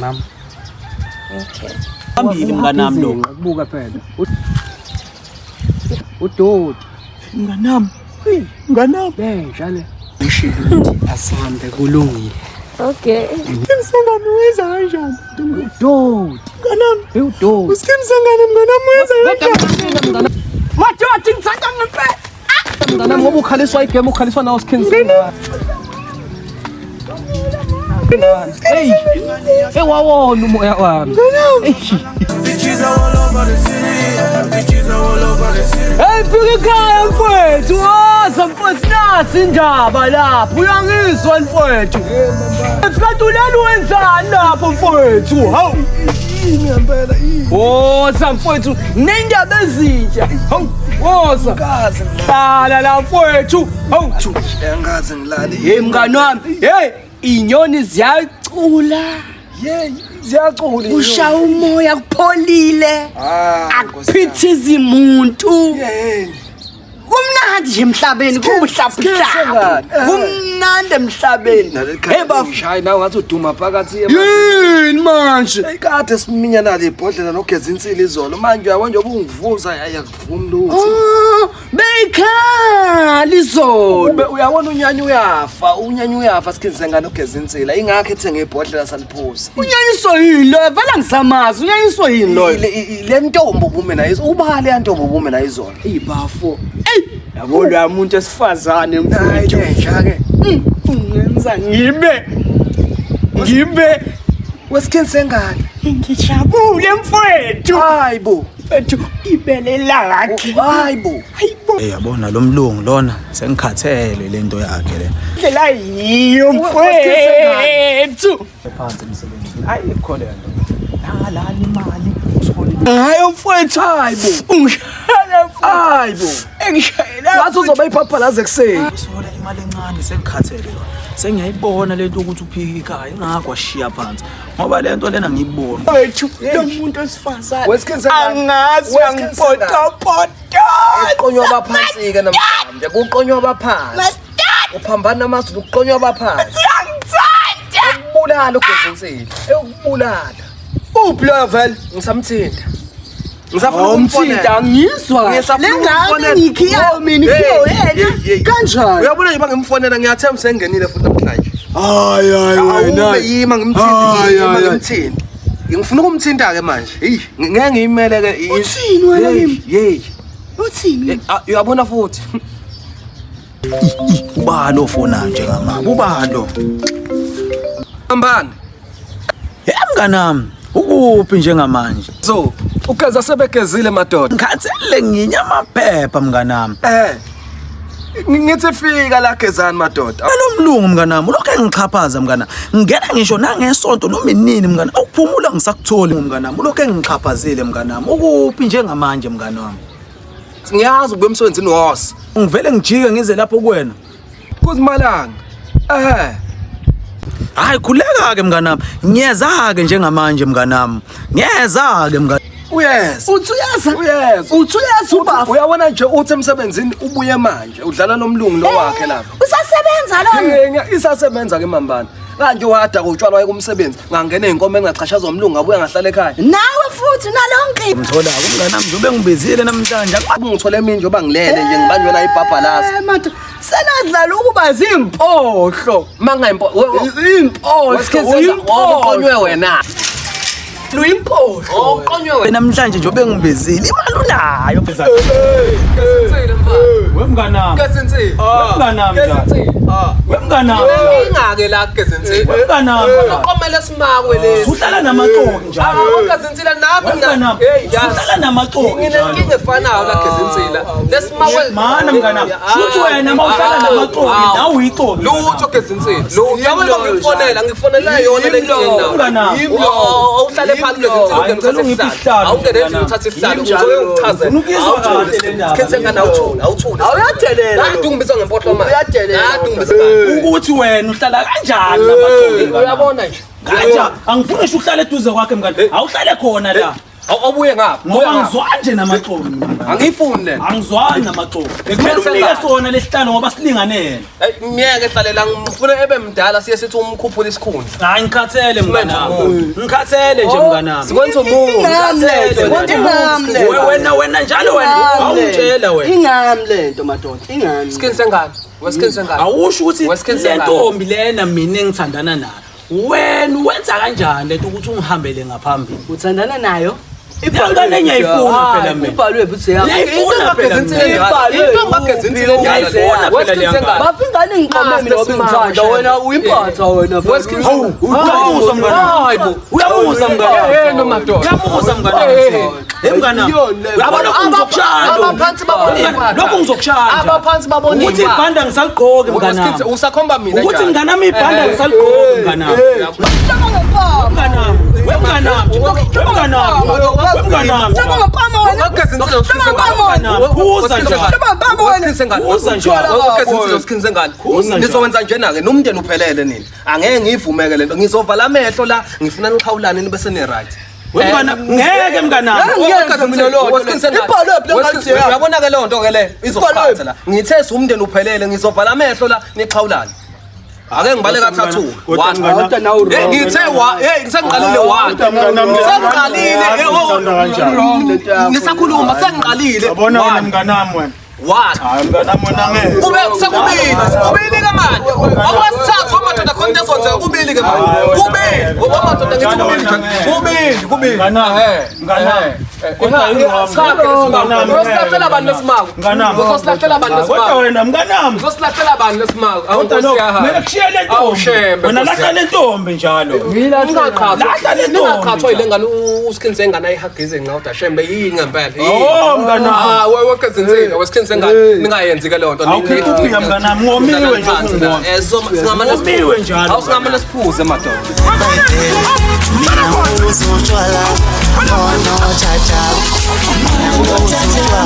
Mama. Okay. Phambili mnganami lo. Buka phela. Udodi. Mnganami. Hey, mnganami. Njalo. Ngishilo ukuthi asambe kulungile. Okay. Msengane wenza kanjani? Udodi. Mnganami. Hey udodi. Usikimsengane mnganami wenza kanjani? Madoda ngitsanda ngempela. Mnganami ngoba ukhaliswa igame ukhaliswa nawo skin. Hey, hey wawona umoya wami. Bitches all over the city, bitches all over the city. Hey fika ekhaya mfowethu, waza mfowethu nasi indaba lapho uyangizwa mfowethu. Kanti ulali wenzani lapho mfowethu? Hawu. Ngempela Woza mfowethu, nendaba ezintsha. Hawu, woza. ngaze Hlala la mfowethu. Hawu. ngaze ngilali. Hey mngani wami, hey inyoni ziyacula. Yey, ziyacula. Usha umoya kupholile. Akuphithiza umuntu. Yey. Kumnandi nje emhlabeni kubuhlapha. Kumnandi emhlabeni. Hey bafana, Hayi nawe ngathi uduma phakathi yini manje? Kade siminya nale ibhodlela nogeza insili izolo manje uyabona nje ungivuza ayakuvumi lutho. Beyikhali izolo. Uyabona unyanya uyafa sikhenze ngane ogeza insila ingakho ethenge ibhodlela saliphuza. Unyanyiswa yini lo? Vela ngisamazi, unyanyiswa yini lo? Le ntombo ubume nayo ubale yantombo ubume nayo izolo. Ibafo. Ey, yabo lo umuntu esifazane mfowethu. Ke. Ungenza ngibe Wesikhenze ngane. ngijabule mfowethu. Hayibo. Mfowethu ibele lakhe. Hayibo. Hayibo. Yabona lo mlungu lona sengikhathele lento yakhe le. Ndlela yiyo mfowethu. Phansi emsebenzini. Ayikholelo. Nala imali usole. Hayo mfowethu. Hayibo. Ungishaya mfowethu. Hayibo. Engishayela. Wathi uzoba iphapalaze kuseni. Usola imali encane sengikhathele yona. Sengiyayibona lento ukuthi uphika ekhaya ingakho washiya phansi. Ngoba lento lena ngiyibona. Mfowethu lo muntu esifazane. Wesikhenze ngane. Angazi angipotapota. Uqonywa abaphansi ke namhlanje. Kuqonywa abaphansi. Uphambana amasu uqonywa abaphansi. Ngiyangithanda. Ukubulala ugeza insili. Ukubulala. Uphi lo vele? Ngisamthinta. Ngisafuna Umthinta ngizwa. Lengane ngikhiya mina ikhiyo yena. Kanjani? Uyabona nje bangimfonela ngiyathemba sengenile futhi namhlanje. Hayi Awube yima ngimthinta. Ngifuna ukumthinta ke manje. Hey, ngeke ngiyimele ke. Uthini wena kimi? Hey. Uthini? Uyabona futhi. Ubalo ofona nje ngamama. Ubalo. Hambani. Mnganami, ukuphi njengamanje? So, ugeza sebegezile madoda. Ngikhathele nginya amaphepha mnganami. Ngithi fika la gezani madoda. Lo mlungu mnganami, ulokho engixhaphaza mnganami. Ngena ngisho nangesonto noma inini mnganami. Awuphumula ngisakutholi mnganami. Ulokho engixhaphazile mnganami. Ukuphi njengamanje mnganami? Ngiyazi ube emsebenzini wose. Ngivele ngijike ngize lapho kuwena. Kuzimalanga. Hayi khuleka ke mnganami. Ngiyeza ke njengamanje mnganami. Ngiyeza ke mnganami. Uyeza. Uthi uyaza? Uyeza. Uthi uyaza ubafu? Uyabona nje uthi emsebenzini ubuye manje udlala nomlungu lo wakhe lapha. Usasebenza lona? Isasebenza ke mambana. Kanje wada kutshwala waye kumsebenzi ngangena einkomo engachashazwa umlungu abuya ngahlala ekhaya. Nawe futhi nalonke. Ngithola mnganami njobe ngibizile namhlanje. Ngithole mina njoba ngilele nje ngibanjwe la ibhabhalazi. Manje senadlala ukuba zimpohlo. Mangayimpohlo. Impohlo. Uqonywe wena. Luyimpohlo. Uqonywe wena. Namhlanje njobe ngibizile. Imali unayo phezulu. Kesensile mfana. Wemnganami. Kesensile. Wemnganami. Kesensile. Wemnganami. Ingake la kesensile. Wemnganami. Uqomela simakwe lesi. Uhlala namaqoqo njalo. Kesensile nathi Wemnganami. Uhlala namaqoqo njalo. Nginenkinga efanayo la kesensile. Lesimakwe Mana mnganami. Futhi wena mawuhlala namaqoqo nawe uyiqoqo. Lutho kesensile. Uyabona ngifonela yona le nkinga nawo. Awuhlale phansi kesensile awungene endlini uthatha isihlalo uzoke ungichazela. Kesensile awuthula. Awuyadelela. Kade ungibisa ngempotlo manje. Uyadelela. Kade ungibisa ngempotlo. Ukuthi wena uhlala kanjani namaqoqo. Uyabona nje. Kanjani? Angifuni uhlale eduze kwakhe mngani. Awuhlale khona la. Awubuye ngapha. Ngoba ngizwani nje namaxolo. Angifuni lena. Angizwani namaxolo. Ngikuphelile sona lesihlanu ngoba silinganele. Miyeke hlalela ngifuna ebe mdala siye sithi umkhuphula isikhundla. Hayi ngikhathele mnganami. Ngikhathele nje mnganami. Sikwenza umuntu. Wena njalo wena awungitshela wena. Ingami lento madoda, ingami. Skin sengane. Weskin sengane. Awusho ukuthi le ntombi lena mina engithandana nayo. Wena wenza kanjani lento ukuthi ungihambele ngaphambili? Uthandana nayo? Ibhalwe ngiyayifuna phela mina. Ibhalwe futhi yakho. Ngiyayifuna phela mina. Bafingane ngiqome mina obengithanda wena uyiphatha wena. Uyamuza mngani. Hayibo. Uyamuza mngani. Yena madoda. Uyamuza mngani. Mngani. Uyabona ukuzokushaya. Abaphansi babona. Lokho ngizokushaya. Abaphansi babona. Ukuthi ibhanda ngisaliqoke mngani. Usakhomba mina. Ukuthi mnganami ibhanda ngisaliqoke mngani. Nizowenza njena-ke nomndeni uphelele nini angeke ngiyivumeke lento ngizovala amehlo la ngifuna niqhawulane nibe sene-right ngeke mnganami uyabona-ke leyo nto-ke le izokuphatha la ngithe umndeni uphelele ngizovala amehlo la niqhawulane ake ngibale kathathu ngithe sengiqalile ngisakhuluma sengiqalile yabona wena mnganami wena hayi mnganami wena ngeke kube sekubili ke manje akwasithathu amadoda khona into esonzeka kubili ke manje kubili amadoda ngithi kubili mnganami Usilahlele abantu lesimako. Usilahlele abantu lesimako. Kodwa wena mnganami. Usilahlele abantu lesimako. Mina kushiyele ntombi. Wena lahla le ntombi njalo. Mina ngingaqhathwa. Lahla le ntombi. Ngingaqhathwa ile ngane usikhinze ngane ayihagize ngawuda shembe yini ngempela. Oh mnganami. Wewe kezinsika wesikhinze ngane ningayenzi ke leyo nto. Awukuphi mnganami ngomiwe nje ungqondo. Singamane ngomiwe njalo. Awusingamane siphuze madoda. Mina uzotshwala no cha cha. Mina uzotshwala